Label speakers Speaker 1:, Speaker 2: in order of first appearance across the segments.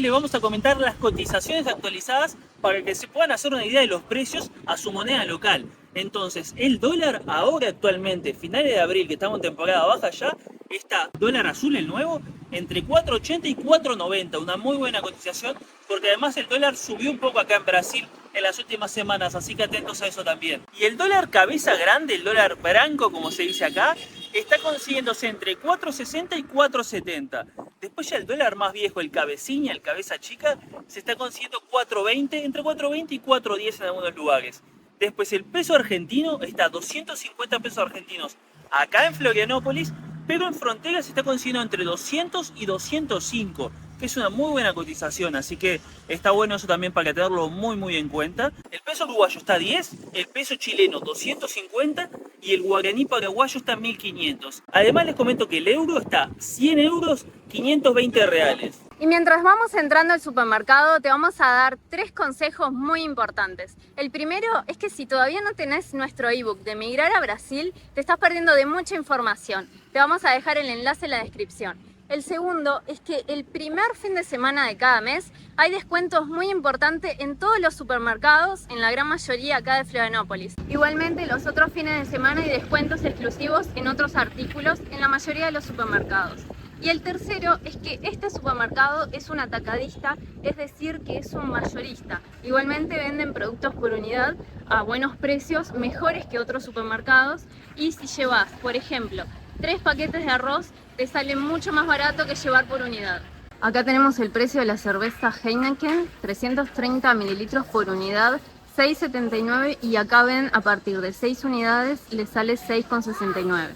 Speaker 1: les vamos a comentar las cotizaciones actualizadas para que se puedan hacer una idea de los precios a su moneda local. Entonces, el dólar ahora actualmente, finales de abril, que estamos en temporada baja ya, está dólar azul, el nuevo, entre 4.80 y 4.90, una muy buena cotización, porque además el dólar subió un poco acá en Brasil en las últimas semanas, así que atentos a eso también. Y el dólar cabeza grande, el dólar branco, como se dice acá, está consiguiéndose entre 4.60 y 4.70. Después ya el dólar más viejo, el cabecilla, el cabeza chica, se está consiguiendo 4.20, entre 4.20 y 4.10 en algunos lugares. Después el peso argentino está a 250 pesos argentinos acá en Florianópolis, pero en Fronteras se está consiguiendo entre 200 y 205, que es una muy buena cotización, así que está bueno eso también para tenerlo muy en cuenta. El peso uruguayo está a 10, el peso chileno 250 y el guaraní paraguayo está a 1500. Además les comento que el euro está a 100 euros, 520 reales.
Speaker 2: Y mientras vamos entrando al supermercado, te vamos a dar 3 consejos muy importantes. El primero es que si todavía no tenés nuestro ebook de Migrar a Brasil, te estás perdiendo de mucha información. Te vamos a dejar el enlace en la descripción. El segundo es que el primer fin de semana de cada mes hay descuentos muy importantes en todos los supermercados, en la gran mayoría acá de Florianópolis. Igualmente los otros fines de semana hay descuentos exclusivos en otros artículos en la mayoría de los supermercados. Y el tercero es que este supermercado es un atacadista, es decir, que es un mayorista. Igualmente venden productos por unidad a buenos precios, mejores que otros supermercados. Y si llevas, por ejemplo, 3 paquetes de arroz, te sale mucho más barato que llevar por unidad. Acá tenemos el precio de la cerveza Heineken, 330 mililitros por unidad, 6,79, y acá ven a partir de 6 unidades les sale 6,69.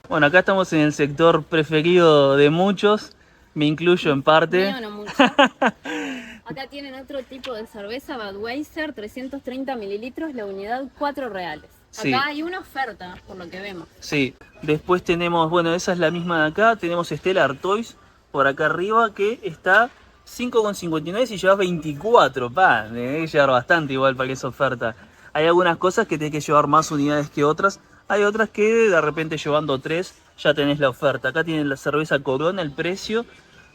Speaker 1: Bueno, acá estamos en el sector preferido de muchos, me incluyo en parte.
Speaker 2: Mío no mucho. Acá tienen otro tipo de cerveza, Budweiser, 330 mililitros, la unidad 4 reales.
Speaker 1: Sí.
Speaker 2: Acá hay una oferta, por lo que vemos.
Speaker 1: Sí, después tenemos, bueno, esa es la misma de acá, tenemos Stella Artois por acá arriba que está 5,59 si llevas 24, tenés que llevar bastante igual para que esa oferta. Hay algunas cosas que tenés que llevar más unidades que otras, hay otras que de repente llevando 3 ya tenés la oferta. Acá tienen la cerveza Corona, el precio.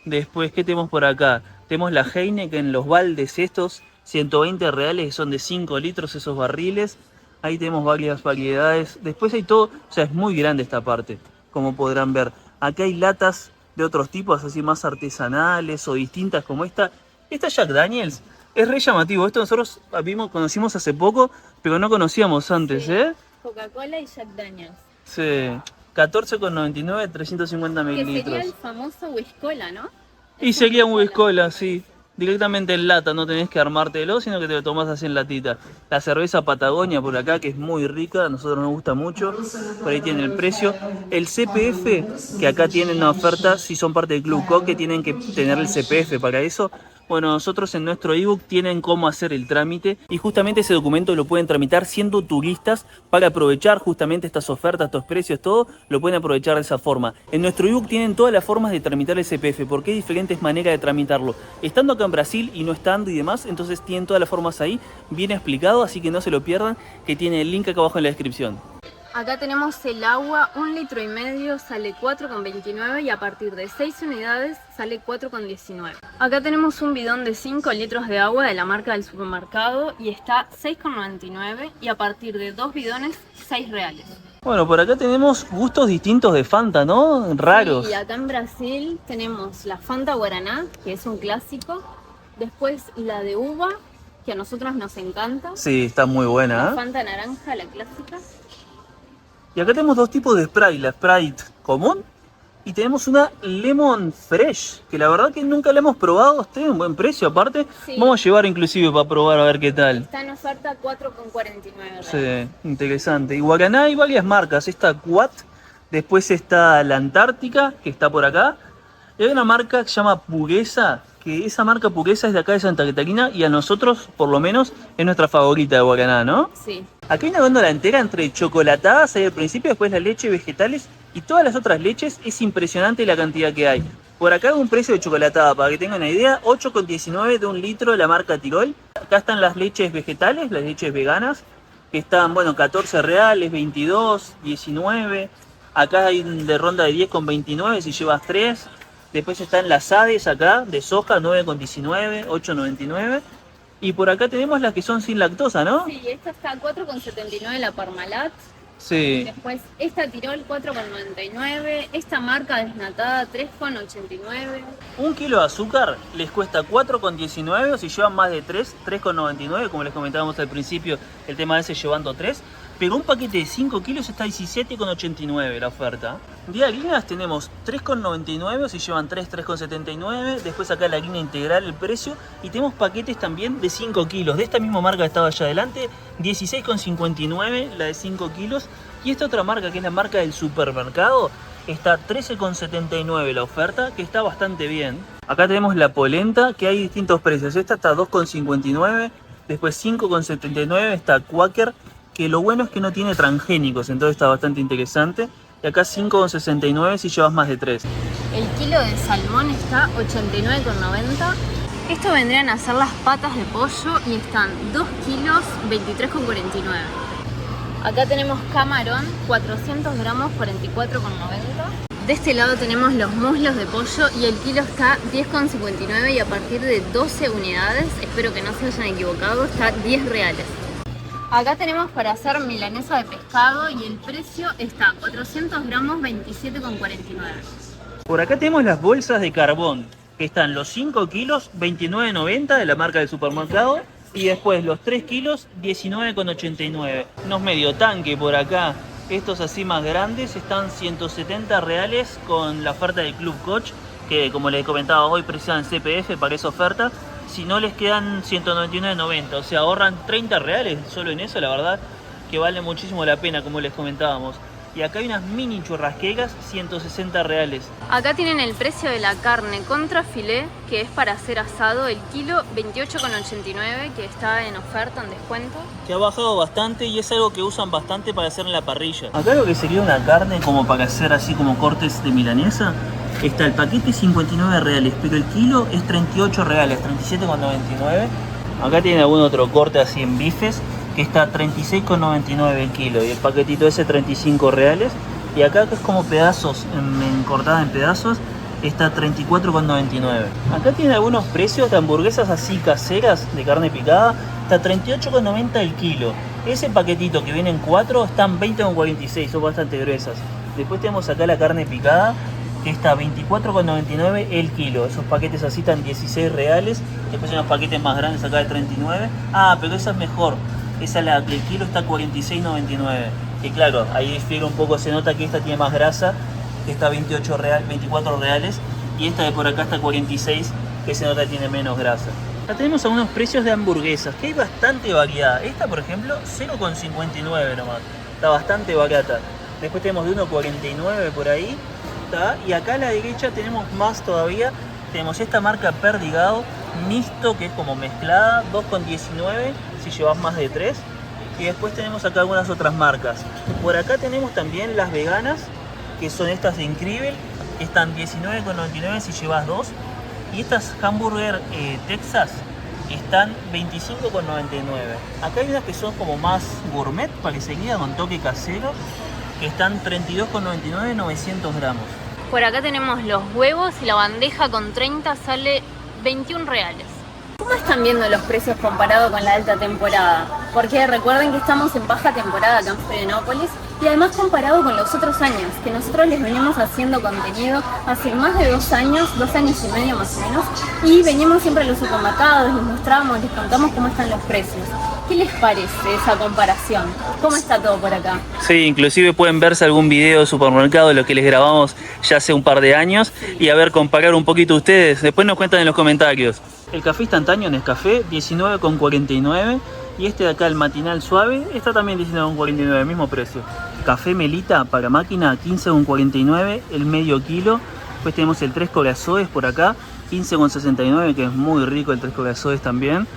Speaker 1: Después, ¿qué tenemos por acá? Tenemos la Heineken, los baldes estos, 120 reales, que son de 5 litros esos barriles. Ahí tenemos varias variedades. Después hay todo, o sea, es muy grande esta parte, como podrán ver. Acá hay latas de otros tipos, así más artesanales o distintas como esta. Esta Jack Daniels es re llamativo. Esto nosotros conocimos hace poco, pero no conocíamos antes,
Speaker 2: Sí.
Speaker 1: ¿eh?
Speaker 2: Coca-Cola y Jack Daniels.
Speaker 1: Sí, 14,99, 350
Speaker 2: Que
Speaker 1: mililitros.
Speaker 2: sería el famoso Whiskola, ¿no?
Speaker 1: Y sería un Whiskola, sí. Directamente en lata, no tenés que armártelo, sino que te lo tomás así en latita. La cerveza Patagonia por acá, que es muy rica, a nosotros nos gusta mucho. Por ahí tienen el precio. El CPF, que acá tienen una oferta, si son parte del Club Coque, tienen que tener el CPF para eso. Bueno, nosotros en nuestro ebook tienen cómo hacer el trámite y justamente ese documento lo pueden tramitar siendo turistas para aprovechar justamente estas ofertas, estos precios, todo, lo pueden aprovechar de esa forma. En nuestro ebook tienen todas las formas de tramitar el CPF, porque hay diferentes maneras de tramitarlo. Estando acá en Brasil y no estando y demás, entonces tienen todas las formas ahí, bien explicado, así que no se lo pierdan, que tiene el link acá abajo en la descripción.
Speaker 2: Acá tenemos el agua, 1,5 litros sale 4,29 y a partir de 6 unidades sale 4,19. Acá tenemos un bidón de 5 litros de agua de la marca del supermercado y está 6,99 y a partir de 2 bidones 6 reales.
Speaker 1: Bueno, por acá tenemos gustos distintos de Fanta, ¿no? Raros.
Speaker 2: Y acá en Brasil tenemos la Fanta Guaraná, que es un clásico. Después la de uva, que a nosotros nos encanta.
Speaker 1: Sí, está muy buena,
Speaker 2: La
Speaker 1: ¿eh?
Speaker 2: Fanta naranja, la clásica.
Speaker 1: Y acá tenemos dos tipos de Sprite, la Sprite común y tenemos una Lemon Fresh, que la verdad que nunca la hemos probado, tiene un buen precio aparte.
Speaker 2: Sí.
Speaker 1: Vamos a llevar inclusive para probar a ver qué tal.
Speaker 2: Está en oferta 4,49.
Speaker 1: Sí, interesante. Y Guaraná hay varias marcas, esta Quat, después está la Antártica, que está por acá. Y hay una marca que se llama Pureza, que esa marca Pureza es de acá de Santa Catarina y a nosotros, por lo menos, es nuestra favorita de Guaraná, ¿no?
Speaker 2: Sí.
Speaker 1: Aquí hay una góndola entera entre chocolatadas ahí al principio, después la leche, vegetales y todas las otras leches. Es impresionante la cantidad que hay. Por acá hay un precio de chocolatada, para que tengan una idea, 8,19 de 1 litro de la marca Tirol. Acá están las leches vegetales, las leches veganas, que están, bueno, 14 reales, 22, 19. Acá hay de ronda de 10,29 si llevas 3. Después están las Hades acá, de soja, 9,19, 8,99. Y por acá tenemos las que son sin lactosa, ¿no?
Speaker 2: Sí, esta está a 4,79 la Parmalat.
Speaker 1: Sí.
Speaker 2: Después esta Tirol 4,99. Esta marca desnatada 3,89.
Speaker 1: Un kilo de azúcar les cuesta 4,19 o si llevan más de 3, 3,99, como les comentábamos al principio, el tema de ese llevando 3. Pero un paquete de 5 kilos está 17,89 la oferta. De harinas tenemos 3,99 o si llevan 3, 3,79. Después acá la harina integral, el precio. Y tenemos paquetes también de 5 kilos. De esta misma marca que estaba allá adelante, 16,59 la de 5 kilos. Y esta otra marca, que es la marca del supermercado, está 13,79 la oferta, que está bastante bien. Acá tenemos la polenta, que hay distintos precios. Esta está 2,59. Después 5,79 está Quaker, que lo bueno es que no tiene transgénicos, entonces está bastante interesante. Y acá 5,69 si llevas más de 3.
Speaker 2: El kilo de salmón está 89,90. Esto vendrían a ser las patas de pollo y están 2 kilos 23,49. Acá tenemos camarón, 400 gramos, 44,90. De este lado tenemos los muslos de pollo y el kilo está 10,59 y a partir de 12 unidades, espero que no se hayan equivocado, está 10 reales. Acá tenemos para hacer milanesa de pescado y el precio está 400 gramos, 27,49.
Speaker 1: Por acá tenemos las bolsas de carbón, que están los 5 kilos, 29,90 de la marca del supermercado. Y después los 3 kilos, 19,89. Unos medio tanque por acá. Estos así más grandes están 170 reales con la oferta del Club Coach, que como les comentaba hoy precisan CPF para esa oferta. Si no les quedan 199,90, o sea ahorran 30 reales solo en eso, la verdad que vale muchísimo la pena como les comentábamos. Y acá hay unas mini churrasqueras, 160 reales.
Speaker 2: Acá tienen el precio de la carne contra filé, que es para hacer asado, el kilo 28,89, que está en oferta, en descuento.
Speaker 1: Que ha bajado bastante y es algo que usan bastante para hacer en la parrilla. Acá lo que sería una carne como para hacer así como cortes de milanesa, está el paquete 59 reales, pero el kilo es 38 reales, 37,99. Acá tienen algún otro corte así en bifes, que está 36,99 el kilo y el paquetito ese 35 reales. Y acá que es como pedazos, cortada en pedazos, está 34,99. Acá tiene algunos precios de hamburguesas así caseras de carne picada, está 38,90 el kilo. Ese paquetito que vienen 4 están 20,46, son bastante gruesas. Después tenemos acá la carne picada, que está 24,99 el kilo. Esos paquetes así están 16 reales. Después hay unos paquetes más grandes acá de 39. Ah, pero esa es mejor. Esa la del kilo está 46,99. Y claro, ahí difiere un poco, se nota que esta tiene más grasa, que está 24 reales. Y esta de por acá está 46, que se nota que tiene menos grasa. Acá tenemos algunos precios de hamburguesas, que hay bastante variedad. Esta, por ejemplo, 0,59 nomás. Está bastante barata. Después tenemos de 1,49 por ahí. Y acá a la derecha tenemos más todavía. Tenemos esta marca Perdigado mixto, que es como mezclada, 2,19 si llevas más de 3. Y después tenemos acá algunas otras marcas. Por acá tenemos también las veganas, que son estas de Incredible, que están 19,99 si llevas 2. Y estas hamburger Texas están 25,99. Acá hay unas que son como más gourmet, parecería, con toque casero, que están 32,99, 900 gramos.
Speaker 2: Por acá tenemos los huevos y la bandeja con 30 sale 21 reales. ¿Cómo están viendo los precios comparados con la alta temporada? Porque recuerden que estamos en baja temporada acá en Florianópolis y además comparado con los otros años, que nosotros les venimos haciendo contenido hace más de 2 años y medio más o menos, y venimos siempre a los supermercados, les mostramos, les contamos cómo están los precios. ¿Qué les parece esa comparación? ¿Cómo está todo por acá?
Speaker 1: Sí, inclusive pueden verse algún video de supermercado de lo que les grabamos ya hace un par de años y a ver, comparar un poquito ustedes. Después nos cuentan en los comentarios. El café instantáneo Nescafé, 19,49. Y este de acá, el matinal suave, está también 19,49, mismo precio. Café Melita para máquina, 15,49 el medio kilo. Después tenemos el 3 corazones por acá, 15,69, que es muy rico el 3 corazones también.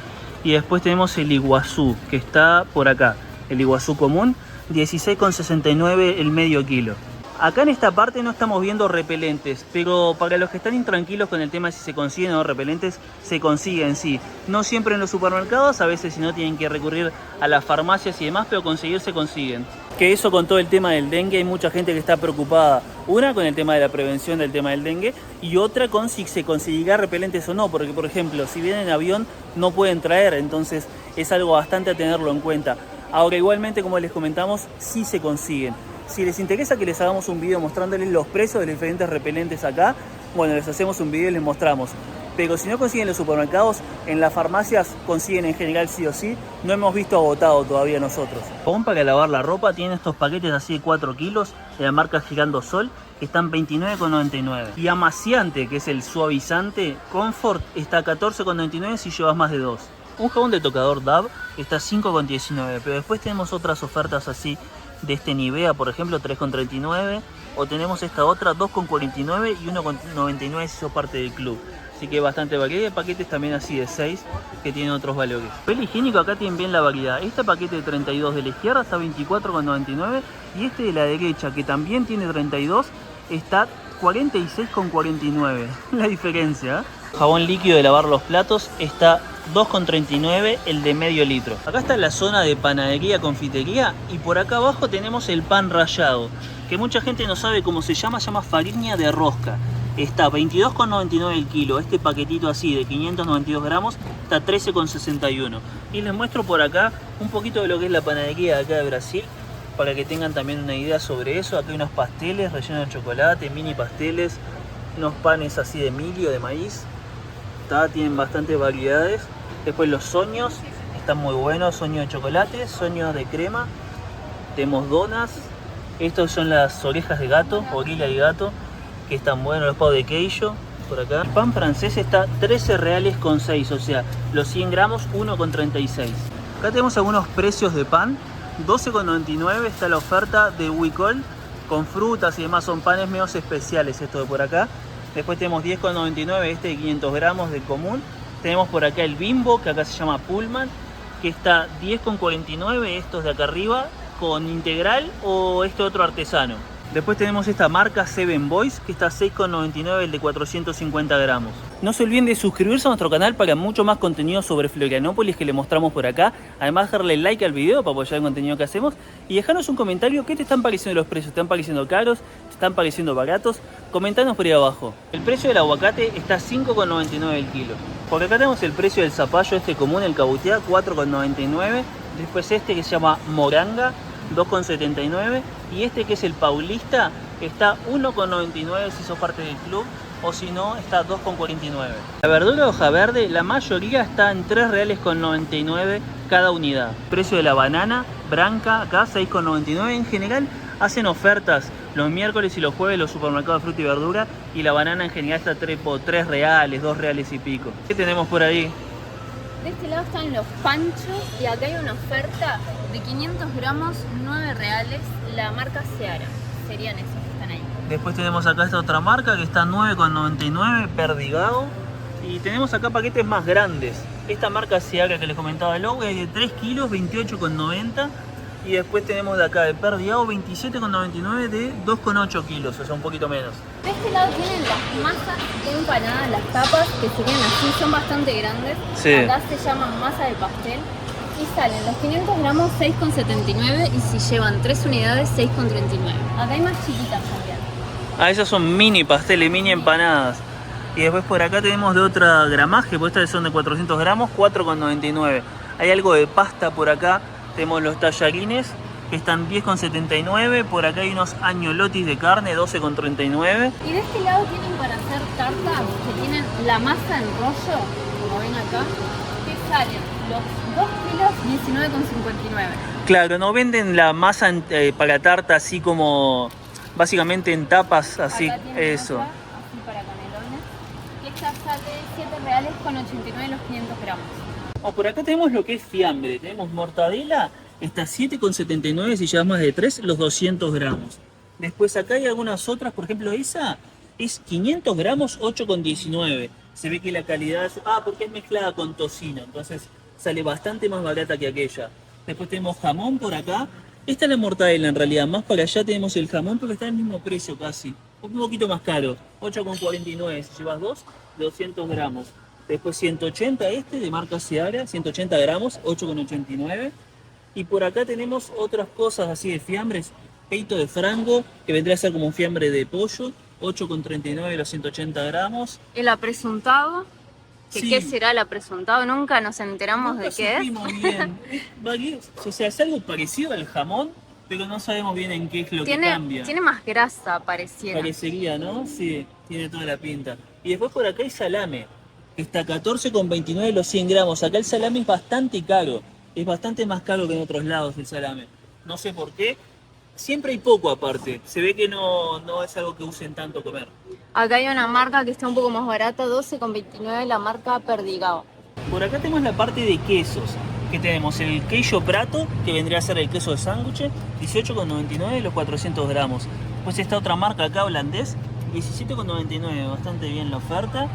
Speaker 1: Y después tenemos el Iguazú, que está por acá, el Iguazú común, 16,69 el medio kilo. Acá en esta parte no estamos viendo repelentes, pero para los que están intranquilos con el tema de si se consiguen o no repelentes, se consiguen, sí. No siempre en los supermercados, a veces si no tienen que recurrir a las farmacias y demás, pero conseguir se consiguen. Que eso con todo el tema del dengue, hay mucha gente que está preocupada. Una con el tema de la prevención del tema del dengue y otra con si se conseguirá repelentes o no, porque por ejemplo, si vienen en avión no pueden traer, entonces es algo bastante a tenerlo en cuenta. Ahora igualmente, como les comentamos, sí se consiguen. Si les interesa que les hagamos un video mostrándoles los precios de los diferentes repelentes acá, bueno, les hacemos un video y les mostramos. Pero si no consiguen en los supermercados, en las farmacias consiguen en general sí o sí. No hemos visto agotado todavía nosotros. Jabón para lavar la ropa tiene estos paquetes así de 4 kilos de la marca Girandosol, que están 29,99. Y amaciante, que es el suavizante Comfort, está a 14,99 si llevas más de 2. Un jabón de tocador Dove está a 5,19. Pero después tenemos otras ofertas así de este Nivea, por ejemplo, 3,39. O tenemos esta otra 2,49 y 1,99 si sos parte del club. Así que bastante variedad. Hay paquetes también así de 6 que tienen otros valores. Papel higiénico acá tienen bien la variedad. Este paquete de 32 de la izquierda está 24,99 y este de la derecha, que también tiene 32, está 46,49. La diferencia, ¿eh? Jabón líquido de lavar los platos está 2,39 el de medio litro. Acá está la zona de panadería, confitería y por acá abajo tenemos el pan rallado, que mucha gente no sabe cómo se llama farina de rosca. Está 22,99 el kilo, este paquetito así de 592 gramos está 13,61. Y les muestro por acá un poquito de lo que es la panadería de acá de Brasil, para que tengan también una idea sobre eso. Acá hay unos pasteles rellenos de chocolate, mini pasteles, unos panes así de milio, de maíz. Tienen bastantes variedades. Después los soños, están muy buenos, soños de chocolate, soños de crema. Tenemos donas, estos son las orejas de gato, orilla de gato, que están buenos, los pavos de queijo, por acá. El pan francés está 13 reales con 6, o sea, los 100 gramos 1,36. Acá tenemos algunos precios de pan, 12,99 está la oferta de Huicol, con frutas y demás, son panes medios especiales esto de por acá. Después tenemos 10,99 este de 500 gramos de común. Tenemos por acá el Bimbo, que acá se llama Pullman, que está 10,49 estos de acá arriba, con integral o este otro artesano. Después tenemos esta marca Seven Boys, que está 6,99 el de 450 gramos. No se olviden de suscribirse a nuestro canal para mucho más contenido sobre Florianópolis que le mostramos por acá. Además, darle like al video para apoyar el contenido que hacemos. Y dejarnos un comentario, ¿qué te están pareciendo los precios? ¿Te están pareciendo caros? ¿Te están pareciendo baratos? Comentanos por ahí abajo. El precio del aguacate está 5,99 el kilo. Por acá tenemos el precio del zapallo este común, el cabutea, 4,99. Después este que se llama moranga, 2,79, y este que es el paulista está 1,99 si sos parte del club, o si no está 2,49. La verdura hoja verde, la mayoría está en 3 reales con 99 cada unidad. Precio de la banana branca acá 6,99. En general hacen ofertas los miércoles y los jueves los supermercados de fruta y verdura, y la banana en general está 3 reales, 2 reales y pico. ¿Qué tenemos por ahí?
Speaker 2: De este lado están los panchos y acá hay una oferta de 500 gramos, 9 reales, la marca Seara. Serían esos que están ahí.
Speaker 1: Después tenemos acá esta otra marca que está 9,99, Perdigao. Y tenemos acá paquetes más grandes. Esta marca Seara que les comentaba el logo es de 3 kilos, 28,90. Y después tenemos de acá de Perdigao 27,99 de 2,8 kilos, o sea un poquito menos.
Speaker 2: De este lado tienen las masas empanadas, las tapas, que serían así, son bastante grandes.
Speaker 1: Sí.
Speaker 2: Acá se llaman masa de pastel y salen los 500 gramos 6,79 y si llevan 3 unidades 6,39. Acá hay más chiquitas también.
Speaker 1: Ah, esas son mini pasteles, mini empanadas. Y después por acá tenemos de otra gramaje, pues estas son de 400 gramos, 4,99. Hay algo de pasta por acá. Tenemos los tallarines que están 10,79. Por acá hay unos agnolotis de carne, 12,39.
Speaker 2: Y de este lado tienen para hacer tartas que tienen la masa en rollo, como ven acá, que salen los 2 kilos 19,59.
Speaker 1: Claro, no venden la masa para tarta así como básicamente en tapas, así, eso.
Speaker 2: Otra, así para canelones. Y esta sale 7 reales con 89 los 500 gramos.
Speaker 1: Por acá tenemos lo que es fiambre. Tenemos mortadela, está 7,79 si llevas más de 3, los 200 gramos. Después acá hay algunas otras, por ejemplo esa es 500 gramos, 8,19. Se ve que la calidad es... porque es mezclada con tocino, entonces sale bastante más barata que aquella. Después tenemos jamón por acá. Esta es la mortadela en realidad, más para allá tenemos el jamón, pero está al mismo precio casi. Un poquito más caro, 8,49 si llevas 2, 200 gramos. Después 180 este de marca Seara, 180 gramos, 8,89. Y por acá tenemos otras cosas así de fiambres. Peito de frango, que vendría a ser como un fiambre de pollo, 8,39 los 180 gramos.
Speaker 2: El apresuntado, que qué
Speaker 1: Sí,
Speaker 2: será el apresuntado, nunca nos enteramos
Speaker 1: nunca
Speaker 2: de qué es.
Speaker 1: supimos bien. O sea, es algo parecido al jamón, pero no sabemos bien en qué es lo que cambia.
Speaker 2: Tiene más grasa, pareciera.
Speaker 1: Parecería, ¿no? Sí, tiene toda la pinta. Y después por acá hay salame, que está a 14,29 los 100 gramos. Acá el salame es bastante caro. Es bastante más caro que en otros lados el salame. No sé por qué. Siempre hay poco aparte. Se ve que no es algo que usen tanto comer.
Speaker 2: Acá hay una marca que está un poco más barata, 12,29, la marca Perdigao.
Speaker 1: Por acá tenemos la parte de quesos, que tenemos el queso prato, que vendría a ser el queso de sándwich, 18,99 los 400 gramos. Después está otra marca acá, holandés, 17,99, bastante bien la oferta.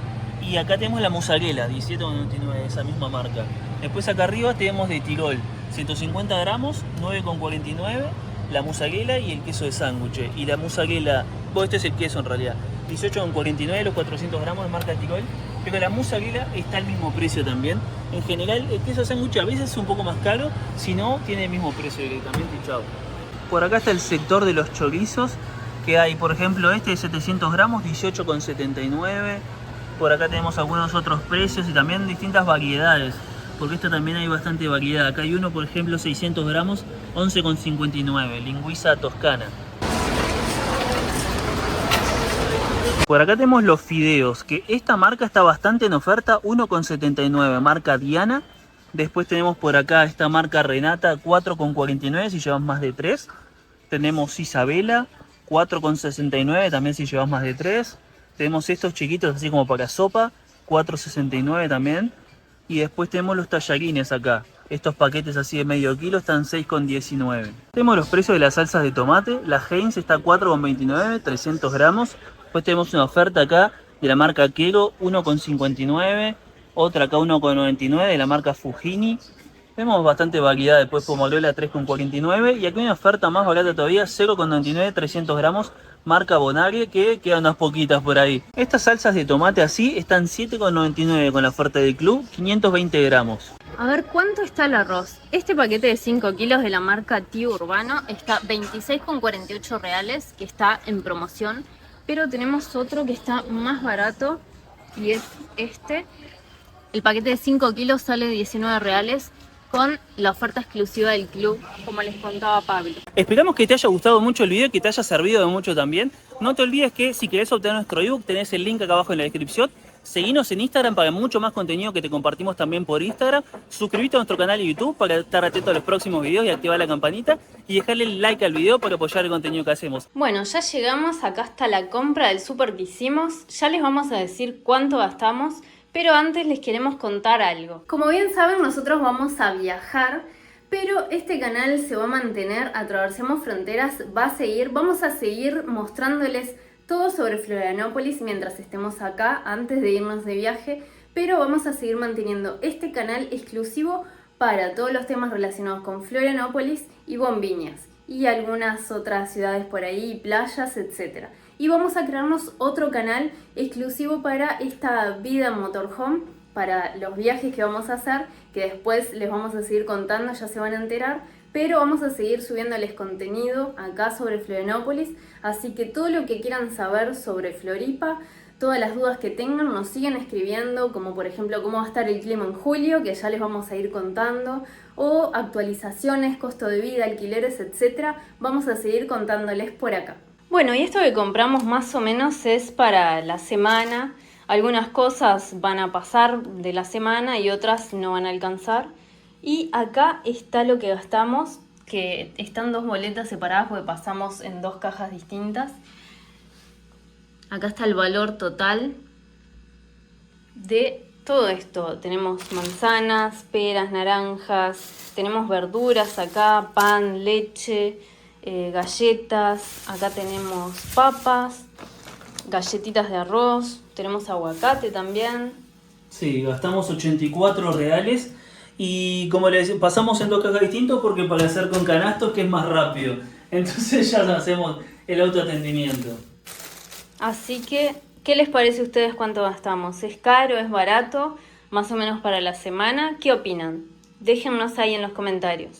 Speaker 1: Y acá tenemos la mozzarella, 17,99, esa misma marca. Después acá arriba tenemos de Tirol, 150 gramos, 9,49, la mozzarella y el queso de sándwich. Y la mozzarella, bueno, este es el queso en realidad, 18,49 los 400 gramos de marca Tirol. Pero la mozzarella está al mismo precio también. En general, el queso de sándwich a veces es un poco más caro, si no, tiene el mismo precio directamente y chao. Por acá está el sector de los chorizos, que hay, por ejemplo, este de 700 gramos, 18,79. Por acá tenemos algunos otros precios y también distintas variedades, porque esto también hay bastante variedad. Acá hay uno, por ejemplo, 600 gramos, 11,59, lingüiza toscana. Por acá tenemos los fideos, que esta marca está bastante en oferta, 1,79, marca Diana. Después tenemos por acá esta marca Renata, 4,49 si llevas más de 3. Tenemos Isabela, 4,69 también si llevas más de 3. Tenemos estos chiquitos así como para sopa, 4,69 también. Y después tenemos los tallarines acá. Estos paquetes así de medio kilo están 6,19. Tenemos los precios de las salsas de tomate. La Heinz está 4,29, 300 gramos. Después tenemos una oferta acá de la marca Quero, 1,59. Otra acá 1,99 de la marca Fujini. Tenemos bastante variedad. Después Pomolola 3,49. Y aquí hay una oferta más barata todavía, 0,99, 300 gramos. Marca Bonarie, que quedan unas poquitas por ahí. Estas salsas de tomate así están 7,99 con la oferta del club, 520 gramos.
Speaker 2: A ver, ¿cuánto está el arroz? Este paquete de 5 kilos de la marca Tío Urbano está 26,48 reales, que está en promoción. Pero tenemos otro que está más barato y es este. El paquete de 5 kilos sale 19 reales con la oferta exclusiva del club, como les contaba Pablo.
Speaker 1: Esperamos que te haya gustado mucho el video y que te haya servido de mucho también. No te olvides que si querés obtener nuestro ebook tenés el link acá abajo en la descripción. Seguinos en Instagram para mucho más contenido que te compartimos también por Instagram. Suscríbete a nuestro canal de YouTube para estar atento a los próximos videos y activar la campanita. Y dejarle like al video para apoyar el contenido que hacemos.
Speaker 2: Bueno, ya llegamos, acá está la compra del súper que hicimos. Ya les vamos a decir cuánto gastamos, pero antes les queremos contar algo. Como bien saben, nosotros vamos a viajar, pero este canal se va a mantener, Atravesemos Fronteras vamos a seguir mostrándoles todo sobre Florianópolis mientras estemos acá, antes de irnos de viaje, pero vamos a seguir manteniendo este canal exclusivo para todos los temas relacionados con Florianópolis y Bombiñas, y algunas otras ciudades por ahí, playas, etc. Y vamos a crearnos otro canal exclusivo para esta vida motorhome, para los viajes que vamos a hacer, que después les vamos a seguir contando, ya se van a enterar, pero vamos a seguir subiéndoles contenido acá sobre Florianópolis, así que todo lo que quieran saber sobre Floripa, todas las dudas que tengan, nos siguen escribiendo, como por ejemplo cómo va a estar el clima en julio, que ya les vamos a ir contando, o actualizaciones, costo de vida, alquileres, etc. Vamos a seguir contándoles por acá. Bueno, y esto que compramos más o menos es para la semana. Algunas cosas van a pasar de la semana y otras no van a alcanzar. Y acá está lo que gastamos, que están dos boletas separadas porque pasamos en dos cajas distintas. Acá está el valor total de todo esto. Tenemos manzanas, peras, naranjas, tenemos verduras acá, pan, leche, galletas. Acá tenemos papas, galletitas de arroz, tenemos aguacate también.
Speaker 1: Sí, gastamos 84 reales. Y como les decía, pasamos en dos cajas distintas porque para hacer con canastos que es más rápido. Entonces ya hacemos el autoatendimiento.
Speaker 2: Así que, ¿qué les parece a ustedes cuánto gastamos? ¿Es caro? ¿Es barato? Más o menos para la semana. ¿Qué opinan? Déjennos ahí en los comentarios.